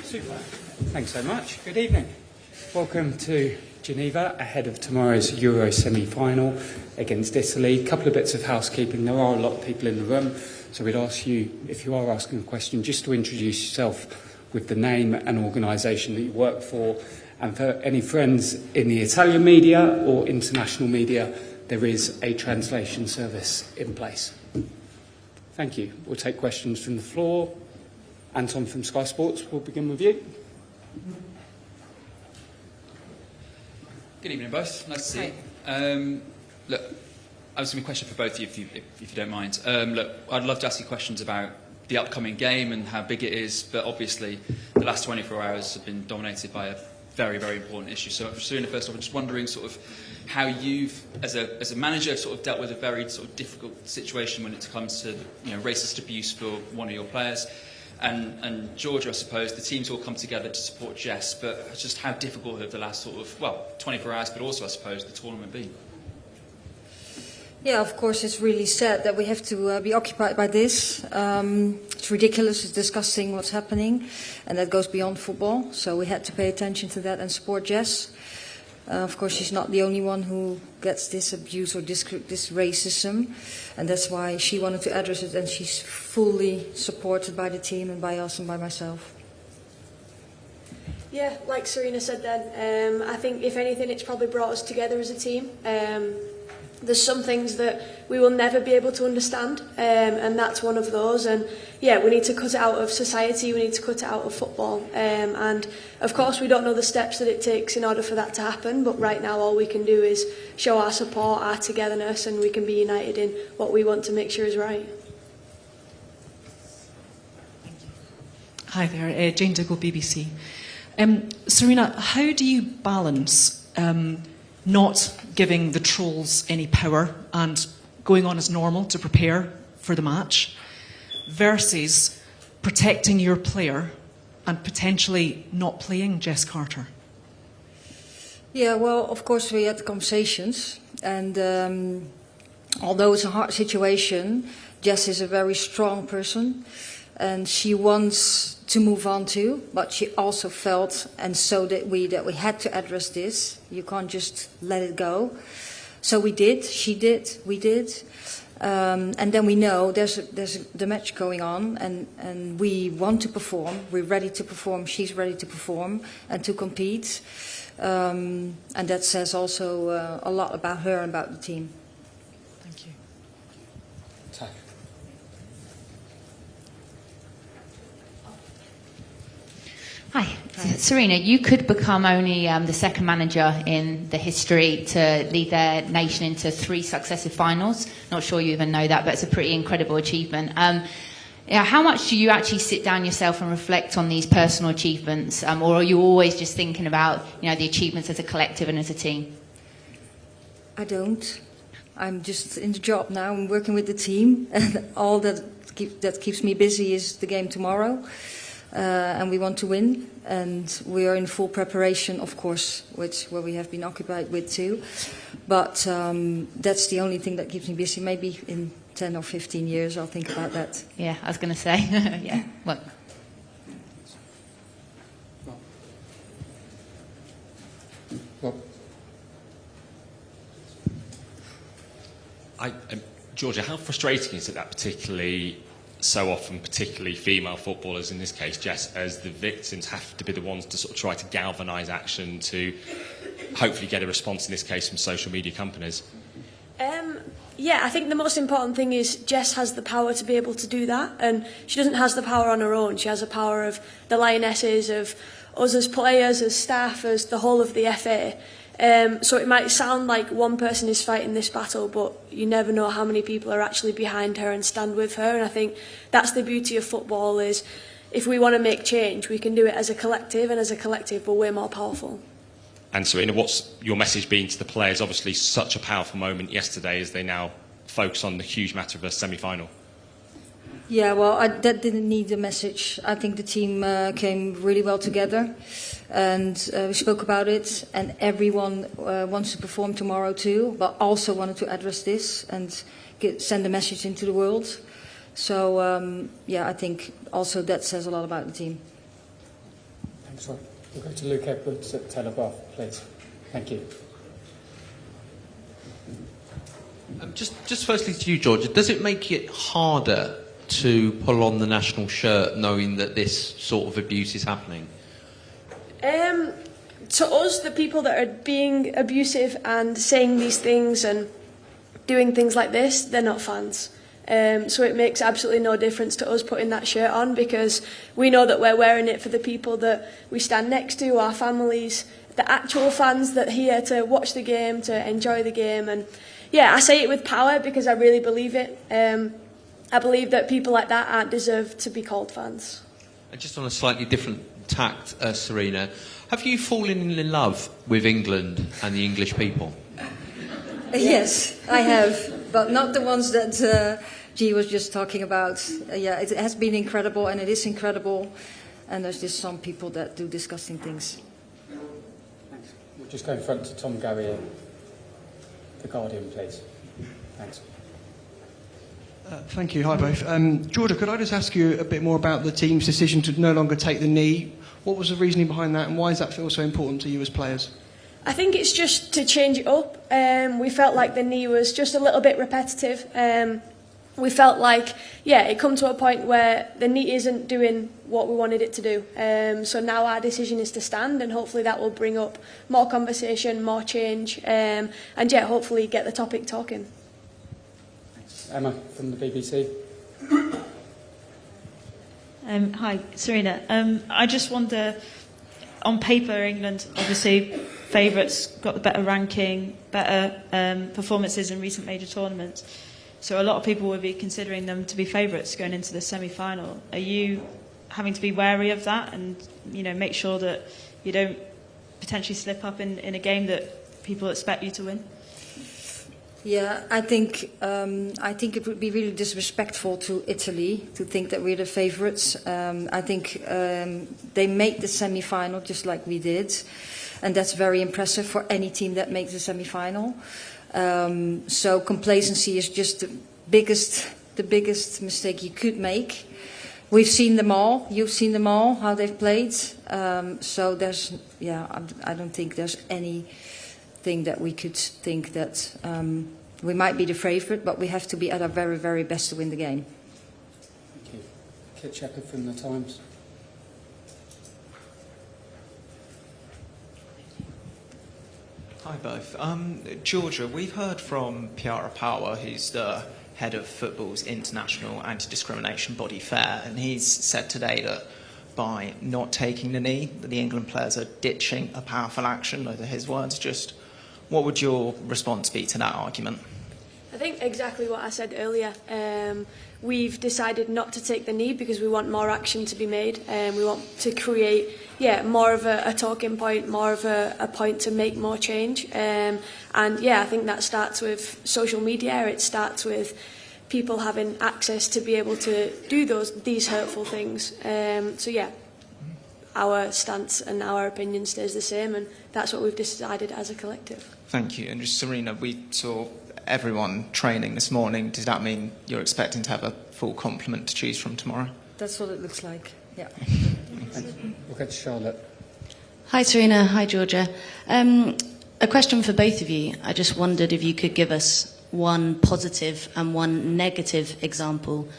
Super. Thanks so much. Good evening. Welcome to Geneva ahead of tomorrow's Euro semi-final against Italy. A couple of bits of housekeeping. There are a lot of people in the room, so we'd ask you, if you are asking a question, just to introduce yourself with the name and organisation that you work for. And for any friends in the Italian media or international media, there is a translation service in place. Thank you. We'll take questions from the floor. Anton from Sky Sports, we'll begin with you. Good evening, both. Nice to see you. Look, I was going to question for both of you, if you don't mind. Look, I'd love to ask you questions about the upcoming game and how big it is, but obviously the last 24 hours have been dominated by a very, very important issue. So, Sarina, first off, I'm just wondering sort of how you've, as a manager, sort of dealt with a very sort of difficult situation when it comes to racist abuse for one of your players. And Georgia, I suppose, the teams all come together to support Jess, but just how difficult have the last 24 hours, but also, I suppose, the tournament been? Yeah, of course, it's really sad that we have to be occupied by this. It's ridiculous, it's disgusting what's happening, and that goes beyond football, so we had to pay attention to that and support Jess. Of course, she's not the only one who gets this abuse or this racism, and that's why she wanted to address it, and she's fully supported by the team and by us and by myself. Yeah, like Sarina said then, I think if anything it's probably brought us together as a team. There's some things that we will never be able to understand, and that's one of those. And yeah, we need to cut it out of society, we need to cut it out of football. And of course we don't know the steps that it takes in order for that to happen, but right now all we can do is show our support, our togetherness, and we can be united in what we want to make sure is right. Hi there, Jane Diggle, BBC. Sarina, how do you balance not giving the trolls any power and going on as normal to prepare for the match versus protecting your player and potentially not playing Jess Carter? Yeah, well, of course we had conversations, and although it's a hard situation, Jess is a very strong person and she wants to move on too, but she also felt, and so did we, that we had to address this. You can't just let it go. So we did, she did, we did. And then we know there's the match going on, and we want to perform, we're ready to perform, she's ready to perform and to compete. And that says also a lot about her and about the team. Thank you. Hi. Sarina, you could become only the second manager in the history to lead their nation into 3 successive finals. Not sure you even know that, but it's a pretty incredible achievement. How much do you actually sit down yourself and reflect on these personal achievements, or are you always just thinking about the achievements as a collective and as a team? I don't. I'm just in the job now. I'm working with the team, and all that keeps me busy is the game tomorrow. And we want to win, and we are in full preparation, of course, where we have been occupied with too. But that's the only thing that keeps me busy. Maybe in 10 or 15 years I'll think about that. Yeah, I was going to say. Yeah. Well. Georgia, how frustrating is it that so often, particularly female footballers, in this case Jess, as the victims, have to be the ones to sort of try to galvanise action to hopefully get a response, in this case from social media companies? Yeah, I think the most important thing is Jess has the power to be able to do that, and she doesn't have the power on her own. She has the power of the Lionesses, of us as players, as staff, as the whole of the FA. So it might sound like one person is fighting this battle, but you never know how many people are actually behind her and stand with her. And I think that's the beauty of football, is if we want to make change, we can do it as a collective, and as a collective we're way more powerful. And Sarina, what's your message been to the players? Obviously such a powerful moment yesterday as they now focus on the huge matter of a semi-final. Yeah, well, that didn't need a message. I think the team came really well together, and we spoke about it, and everyone wants to perform tomorrow too, but also wanted to address this and send a message into the world. So, yeah, I think also that says a lot about the team. Thanks, Rob. We'll go to Luke Edwards at Telegraph, please. Thank you. Just firstly to you, Georgia, does it make it harder to pull on the national shirt knowing that this sort of abuse is happening? To us, the people that are being abusive and saying these things and doing things like this, they're not fans. So it makes absolutely no difference to us putting that shirt on, because we know that we're wearing it for the people that we stand next to, our families, the actual fans that are here to watch the game, to enjoy the game. And yeah, I say it with power because I really believe it. I believe that people like that aren't deserved to be called fans. And just on a slightly different tact, Sarina, have you fallen in love with England and the English people? Yes, I have, but not the ones that G was just talking about. Yeah, it has been incredible, and it is incredible, and there's just some people that do disgusting things. Thanks. We'll just go in front to Tom Garrier, The Guardian, please. Thanks. Thank you. Hi, both. Georgia, could I just ask you a bit more about the team's decision to no longer take the knee? What was the reasoning behind that, and why does that feel so important to you as players? I think it's just to change it up. We felt like the knee was just a little bit repetitive. We felt like, it come to a point where the knee isn't doing what we wanted it to do. So now our decision is to stand, and hopefully that will bring up more conversation, more change, and hopefully get the topic talking. Thanks. Emma from the BBC. Hi, Sarina. I just wonder, on paper, England, obviously, favourites, got the better ranking, better performances in recent major tournaments. So a lot of people would be considering them to be favourites going into the semi-final. Are you having to be wary of that and, make sure that you don't potentially slip up in a game that people expect you to win? Yeah, I think it would be really disrespectful to Italy to think that we're the favourites. I think they made the semi-final just like we did, and that's very impressive for any team that makes the semi-final. So complacency is just the biggest mistake you could make. We've seen them all. You've seen them all, how they've played. So I don't think there's anything that we could think that we might be the favourite, but we have to be at our very, very best to win the game. Thank you. Kit Shepherd from The Times. Hi both. Georgia, we've heard from Piara Power, who's the head of football's international anti-discrimination body FAIR, and he's said today that by not taking the knee, that the England players are ditching a powerful action. Those are his words. Just what would your response be to that argument? I think exactly what I said earlier. We've decided not to take the knee because we want more action to be made, and we want to create more of a talking point, more of a point to make more change. I think that starts with social media. It starts with people having access to be able to do these hurtful things. Our stance and our opinion stays the same, and that's what we've decided as a collective. Thank you. And just Sarina, we saw everyone training this morning. Does that mean you're expecting to have a full complement to choose from tomorrow? That's what it looks like, yeah. We'll get to Charlotte. Hi Sarina, hi Georgia. A question for both of you. I just wondered if you could give us one positive and one negative example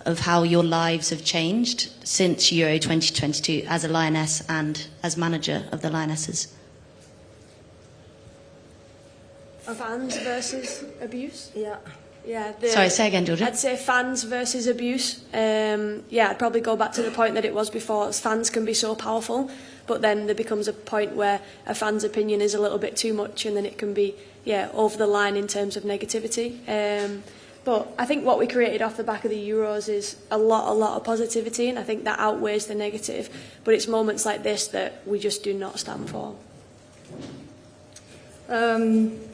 of how your lives have changed since Euro 2022 as a Lioness and as manager of the Lionesses. Fans versus abuse? Yeah. Sorry, say again, Georgia. I'd say fans versus abuse. I'd probably go back to the point that it was before. As fans can be so powerful, but then there becomes a point where a fan's opinion is a little bit too much, and then it can be over the line in terms of negativity. But I think what we created off the back of the Euros is a lot of positivity, and I think that outweighs the negative. But it's moments like this that we just do not stand for.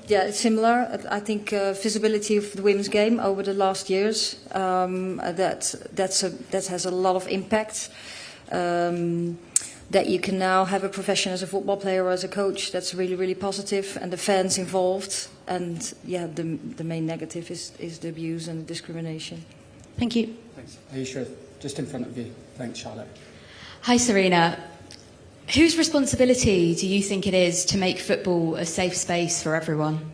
It's similar. I think visibility of the women's game over the last years, that has a lot of impact. That you can now have a profession as a football player or as a coach, that's really, really positive, and the fans involved. And the main negative is the abuse and discrimination. Thank you. Thanks. Aisha, just in front of you. Thanks, Charlotte. Hi, Sarina. Whose responsibility do you think it is to make football a safe space for everyone?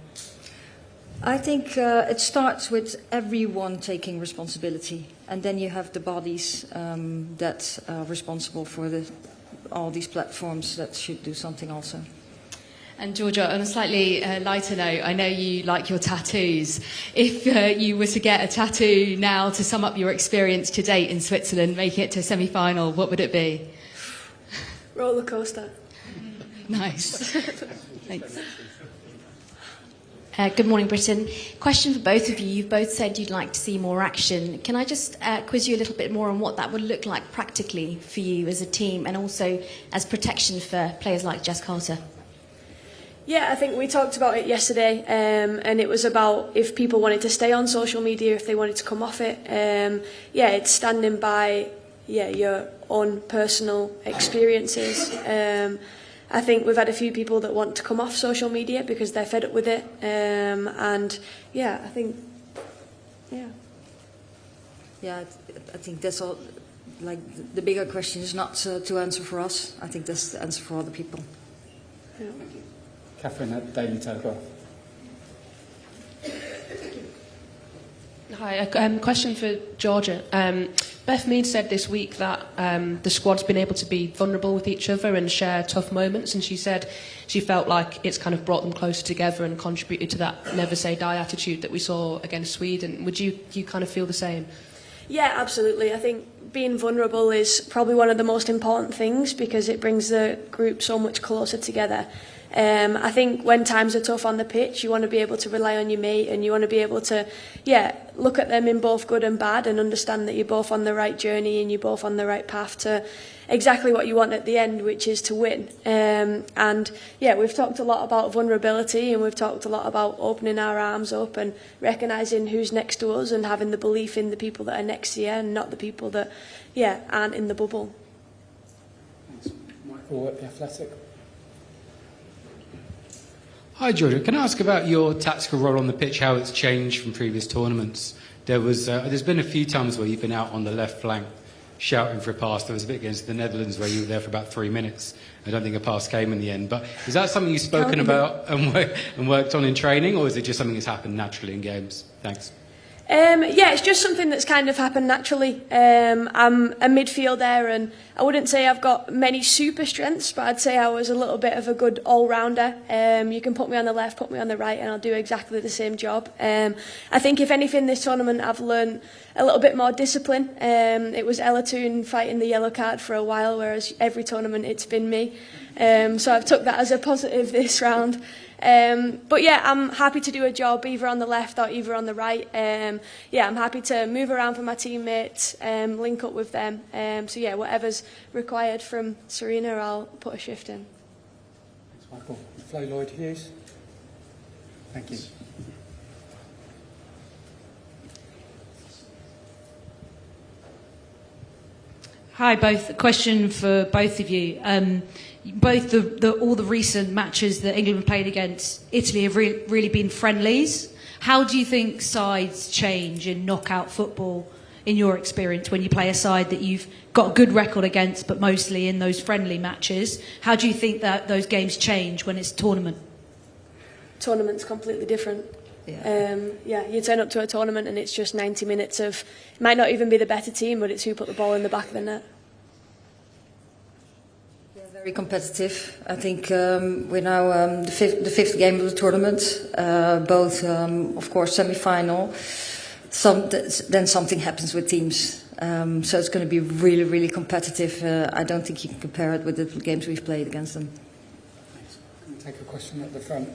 I think it starts with everyone taking responsibility, and then you have the bodies that are responsible for all these platforms that should do something also. And Georgia, on a slightly lighter note, I know you like your tattoos. If you were to get a tattoo now to sum up your experience to date in Switzerland, making it to a semi-final, what would it be? Roller coaster. Nice. Thanks. Good morning, Britain. Question for both of you. You've both said you'd like to see more action. Can I just quiz you a little bit more on what that would look like practically for you as a team and also as protection for players like Jess Carter? Yeah, I think we talked about it yesterday, and it was about if people wanted to stay on social media, if they wanted to come off it. It's standing by your own personal experiences. I think we've had a few people that want to come off social media because they're fed up with it. I think. Yeah, I think that's all. Like the bigger question is not to answer for us. I think that's the answer for other people. Yeah. Catherine at Daily Telegraph. Hi, a question for Georgia. Beth Mead said this week that the squad's been able to be vulnerable with each other and share tough moments, and she said she felt like it's kind of brought them closer together and contributed to that never say die attitude that we saw against Sweden. Would you kind of feel the same? Yeah, absolutely. I think being vulnerable is probably one of the most important things because it brings the group so much closer together. I think when times are tough on the pitch, you want to be able to rely on your mate and you want to be able to, look at them in both good and bad and understand that you're both on the right journey and you're both on the right path to exactly what you want at the end, which is to win. We've talked a lot about vulnerability and we've talked a lot about opening our arms up and recognising who's next to us and having the belief in the people that are next to you and not the people that, aren't in the bubble. Thanks. Michael at The Athletic. Hi, Georgia. Can I ask about your tactical role on the pitch, how it's changed from previous tournaments? There's been a few times where you've been out on the left flank shouting for a pass. There was a bit against the Netherlands where you were there for about 3 minutes. I don't think a pass came in the end. But is that something you've spoken about and worked on in training, or is it just something that's happened naturally in games? Thanks. It's just something that's kind of happened naturally. I'm a midfielder and I wouldn't say I've got many super strengths, but I'd say I was a little bit of a good all-rounder. You can put me on the left, put me on the right and I'll do exactly the same job. I think if anything this tournament I've learned a little bit more discipline. It was Ella Toon fighting the yellow card for a while, whereas every tournament it's been me. So I've took that as a positive this round. I'm happy to do a job either on the left or either on the right. I'm happy to move around for my teammates, link up with them. Whatever's required from Sarina, I'll put a shift in. Thanks, Michael. Flo Lloyd-Hughes. Thank you. Hi, both. A question for both of you. Both all the recent matches that England played against Italy have really been friendlies. How do you think sides change in knockout football, in your experience, when you play a side that you've got a good record against, but mostly in those friendly matches? How do you think that those games change when it's a tournament? Tournament's completely different. You turn up to a tournament and it's just 90 minutes of, it might not even be the better team, but it's who put the ball in the back of the net. Very competitive. I think we're now the fifth game of the tournament. Both, of course, semi-final. Then something happens with teams. So it's going to be really, really competitive. I don't think you can compare it with the games we've played against them. Thanks. Can we take a question at the front?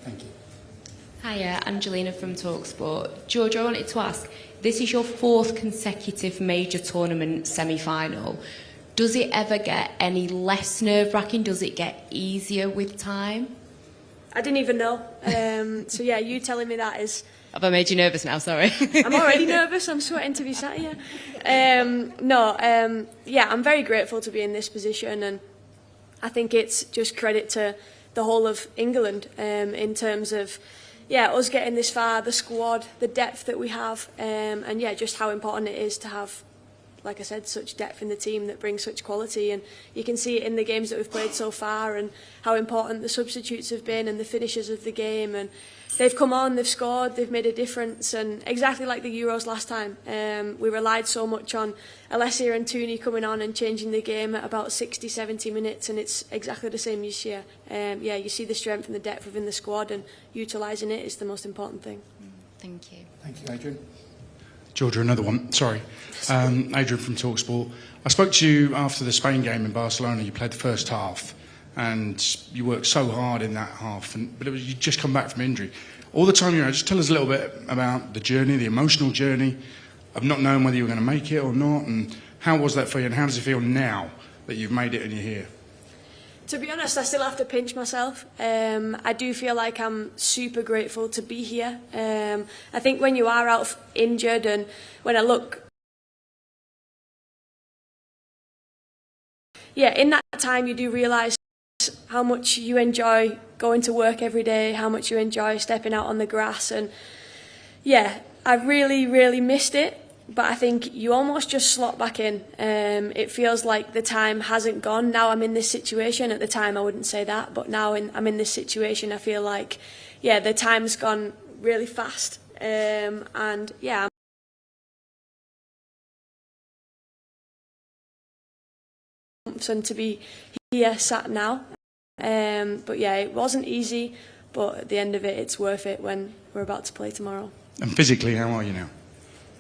Thank you. Hiya, Angelina from TalkSport. George, I wanted to ask, this is your fourth consecutive major tournament semi-final. Does it ever get any less nerve-wracking? Does it get easier with time? I didn't even know. You telling me that is... Have I made you nervous now? Sorry. I'm already nervous. I'm sweating to be sat here. I'm very grateful to be in this position, and I think it's just credit to the whole of England in terms of us getting this far, the squad, the depth that we have, and just how important it is to have like I said, such depth in the team that brings such quality, and you can see it in the games that we've played so far and how important the substitutes have been and the finishers of the game. And they've come on, they've scored, they've made a difference, and exactly like the Euros last time, we relied so much on Alessia and Tooney coming on and changing the game at about 60, 70 minutes, and it's exactly the same this year. You see the strength and the depth within the squad, and utilising it is the most important thing. Thank you. Thank you, Adrian. Georgia, another one. Sorry. Adrian from TalkSport. I spoke to you after the Spain game in Barcelona. You played the first half, and you worked so hard in that half, but you just come back from injury. All the time you're out, just tell us a little bit about the journey, the emotional journey of not knowing whether you were going to make it or not, and how was that for you, and how does it feel now that you've made it and you're here? To be honest, I still have to pinch myself. I do feel like I'm super grateful to be here. I think when you are out injured, and when I look, in that time you do realise how much you enjoy going to work every day, how much you enjoy stepping out on the grass, and I really, really missed it. But I think you almost just slot back in. It feels like the time hasn't gone. Now I'm in this situation. At the time I wouldn't say that, but now I'm in this situation. I feel like, the time's gone really fast. And I'm to be here sat now. But it wasn't easy. But at the end of it, it's worth it when we're about to play tomorrow. And physically, how are you now?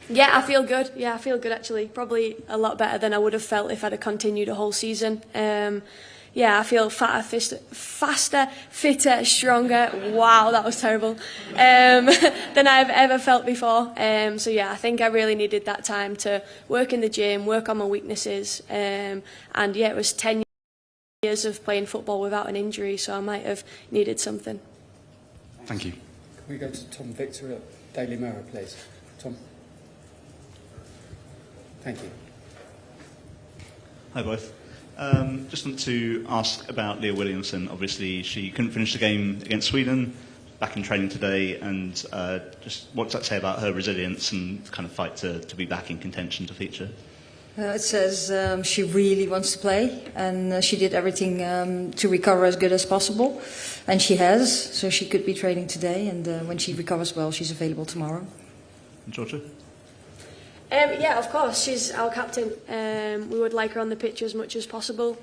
Yeah, I feel good. I feel good actually. Probably a lot better than I would have felt if I'd have continued a whole season. I feel faster, fitter, stronger. Wow, that was terrible. Than I've ever felt before. I think I really needed that time to work in the gym, work on my weaknesses. It was 10 years of playing football without an injury, so I might have needed something. Thank you. Can we go to Tom Victor at Daily Mirror, please? Tom. Thank you. Hi both. Just want to ask about Leah Williamson. Obviously she couldn't finish the game against Sweden, back in training today, and just what does that say about her resilience and kind of fight to be back in contention to feature? It says she really wants to play, and she did everything to recover as good as possible, and she has, so she could be training today, and when she recovers well, she's available tomorrow. And Georgia? Of course, she's our captain. We would like her on the pitch as much as possible.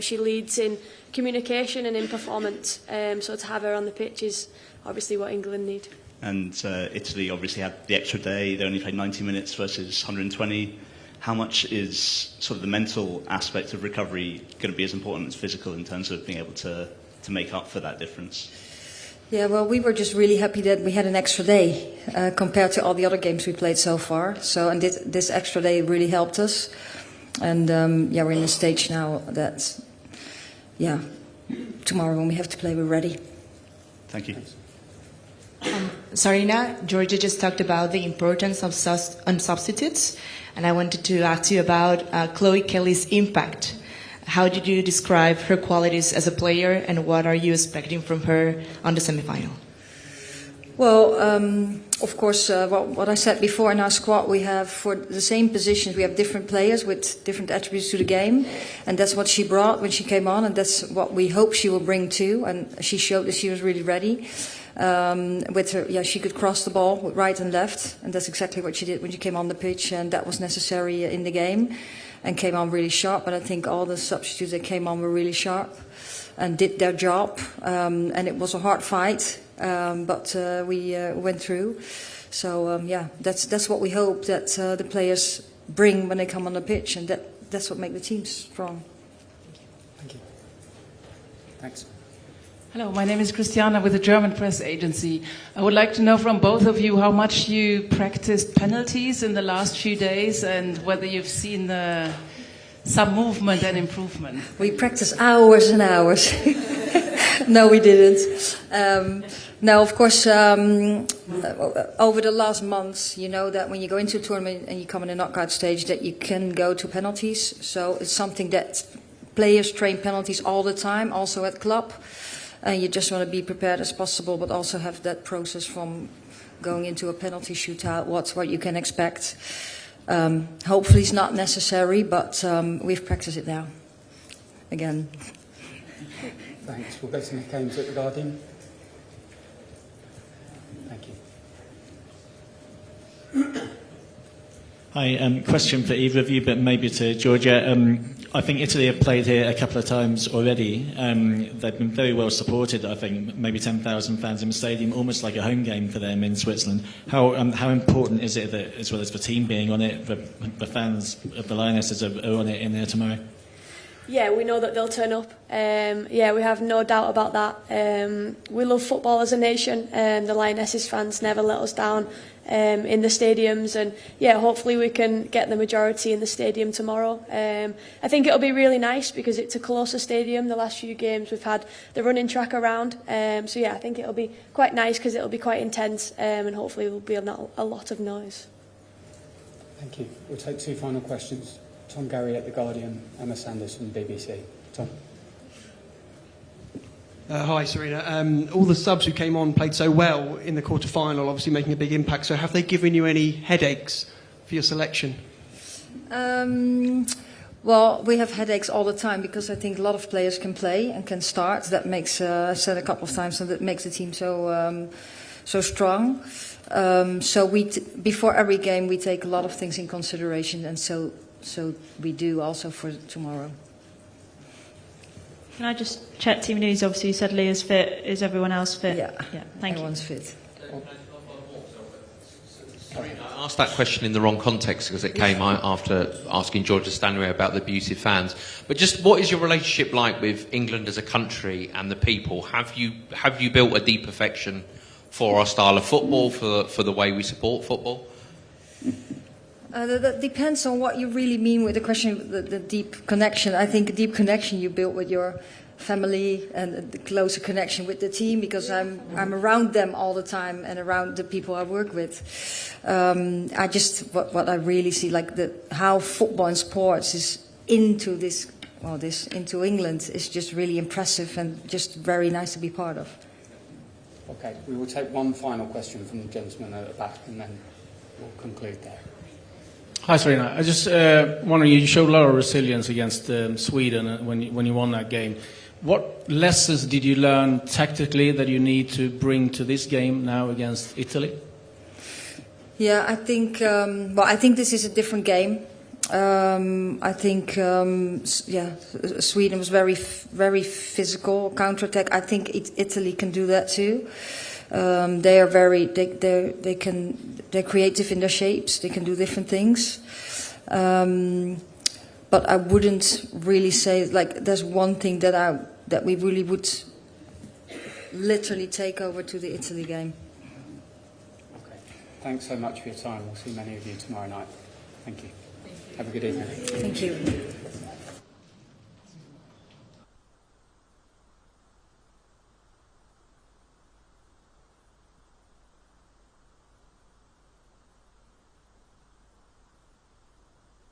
She leads in communication and in performance, so to have her on the pitch is obviously what England need. And Italy obviously had the extra day. They only played 90 minutes versus 120. How much is sort of the mental aspect of recovery going to be as important as physical in terms of being able to make up for that difference? Yeah, well, we were just really happy that we had an extra day compared to all the other games we played so far. And this extra day really helped us. And we're in a stage now that, tomorrow when we have to play, we're ready. Thank you. Sarina, Georgia just talked about the importance of substitutes, and I wanted to ask you about Chloe Kelly's impact. How did you describe her qualities as a player, and what are you expecting from her on the semi-final? Well, of course, what I said before, in our squad we have, for the same positions, we have different players with different attributes to the game, and that's what she brought when she came on, and that's what we hope she will bring too, and she showed that she was really ready. With her, she could cross the ball with right and left, and that's exactly what she did when she came on the pitch, and that was necessary in the game, and came on really sharp. But I think all the substitutes that came on were really sharp and did their job, and it was a hard fight, but we went through. So that's what we hope that the players bring when they come on the pitch, and that's what makes the team strong. Thank you. Thanks. Hello, my name is Christiana with the German press agency. I would like to know from both of you how much you practiced penalties in the last few days, and whether you've seen some movement and improvement. We practiced hours and hours. No, we didn't. No, of course, over the last months, you know that when you go into a tournament and you come in a knockout stage, that you can go to penalties. So it's something that players train penalties all the time, also at club. And you just want to be prepared as possible, but also have that process from going into a penalty shootout, what you can expect. Hopefully it's not necessary, but we've practiced it now. Again. Thanks. We'll go to Nick Ames at The Guardian. Thank you. Hi, question for either of you, but maybe to Georgia. I think Italy have played here a couple of times already. They've been very well supported, I think, maybe 10,000 fans in the stadium, almost like a home game for them in Switzerland. How important is it that, as well as the team being on it, the fans of the Lionesses are on it in there tomorrow? Yeah, we know that they'll turn up. Yeah, we have no doubt about that. We love football as a nation, and the Lionesses fans never let us down in the stadiums. And yeah, hopefully we can get the majority in the stadium tomorrow. I think it'll be really nice because it's a closer stadium. The last few games we've had the running track around. So yeah, I think it'll be quite nice because it'll be quite intense, and hopefully there'll be a lot of noise. Thank you. We'll take two final questions. Tom Gary at The Guardian, Emma Sanders from the BBC. Tom. Hi, Sarina. All the subs who came on played so well in the quarter-final, obviously making a big impact. So have they given you any headaches for your selection? Well, we have headaches all the time because I think a lot of players can play and can start. That makes, I've said a couple of times, that makes the team so strong. So before every game we take a lot of things in consideration, and so we do also for tomorrow. Can I just check team news? Obviously, you said Leah's fit. Is everyone else fit? Yeah, thank everyone's fit. I asked that question in the wrong context because it came after asking Georgia Stanway about the abusive fans. But just what is your relationship like with England as a country and the people? Have you built a deep affection for our style of football, for the way we support football? That depends on what you really mean with the question, the deep connection. I think a deep connection you build with your family and the closer connection with the team because I'm around them all the time and around the people I work with. I just what I really see, like how football and sports is into into England is just really impressive and just very nice to be part of. Okay, we will take one final question from the gentleman at the back and then we'll conclude there. Hi, Sarina. I just wondering, you showed a lot of resilience against Sweden when you won that game. What lessons did you learn tactically that you need to bring to this game now against Italy? Yeah, I think I think this is a different game. I think Sweden was very physical counter-attack. I think Italy can do that too. They are they're creative in their shapes. They can do different things. But I wouldn't really say like there's one thing that we really would literally take over to the Italy game. Okay. Thanks so much for your time. We'll see many of you tomorrow night. Thank you. Have a good evening. Thank you.